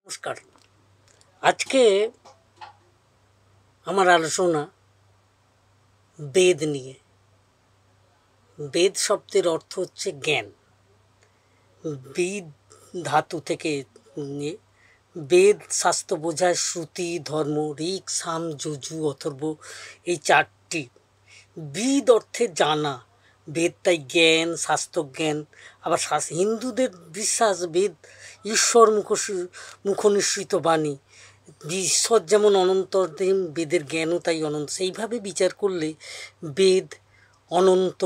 নমস্কার। আজকে আমার আলোচনা বেদ নিয়ে। বেদ শব্দের অর্থ হচ্ছে জ্ঞান। বেদ ধাতু থেকে নিয়ে বেদ শাস্ত্র বোঝায় শ্রুতি, ধর্ম, ঋক, সাম, যজু, অথর্ব, এই চারটি। বিদ অর্থে জানা, বেদ তাই জ্ঞান, শাস্ত্রজ্ঞান। আবার হিন্দুদের বিশ্বাস বেদ ঈশ্বর মুখনিসৃত বাণী। ঈশ্বর যেমন অনন্ত, বেদের জ্ঞানও তাই অনন্ত। সেইভাবে বিচার করলে বেদ অনন্ত,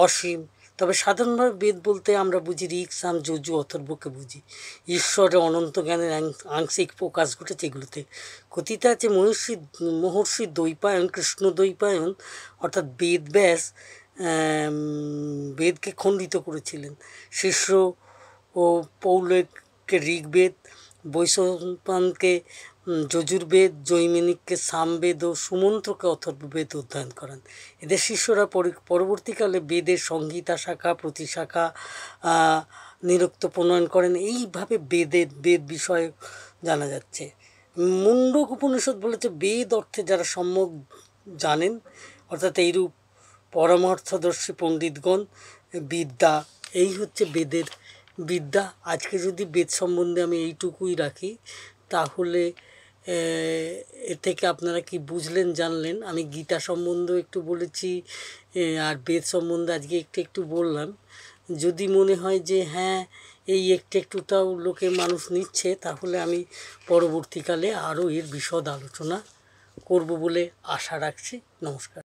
অসীম। তবে সাধারণভাবে বেদ বলতে আমরা বুঝি ঋক, সাম, যজু, অথর্বকে বুঝি। ঈশ্বরের অনন্ত জ্ঞানের আংশিক প্রকাশ ঘটেছে এগুলোতে। কথিত আছে মহর্ষি দ্বৈপায়ন, কৃষ্ণ দ্বৈপায়ন অর্থাৎ বেদব্যাস বেদকে খণ্ডিত করেছিলেন। শিষ্য ও পৌলকে ঋগ্বেদ, বৈশম্পায়নকে যজুর্বেদ, জৈমিনিককে সামবেদ ও সুমন্ত্রকে অথর্ববেদ অধ্যয়ন করান। এদের শিষ্যরা পরবর্তীকালে বেদের সংহিতা শাখা, প্রতিশাখা, নিরুক্ত প্রণয়ন করেন। এইভাবে বেদ বিষয়ে জানা যাচ্ছে। মুন্ডক উপনিষদ বলেছে বেদ অর্থে যারা সম্যক জানেন, অর্থাৎ এইরূপ পরমার্থদর্শী পণ্ডিতগণ বিদ্যা, এই হচ্ছে বেদের বিদ্যা। আজকে যদি বেদ সম্বন্ধে আমি এইটুকুই রাখি, তাহলে এ থেকে আপনারা কি বুঝলেন, জানলেন। আমি গীতা সম্বন্ধেও একটু বলেছি, আর বেদ সম্বন্ধে আজকে একটু বললাম। যদি মনে হয় যে হ্যাঁ এই একটুটাও মানুষ নিচ্ছে, তাহলে আমি পরবর্তীকালে আরও এর বিশদ আলোচনা করব বলে আশা রাখছি। নমস্কার।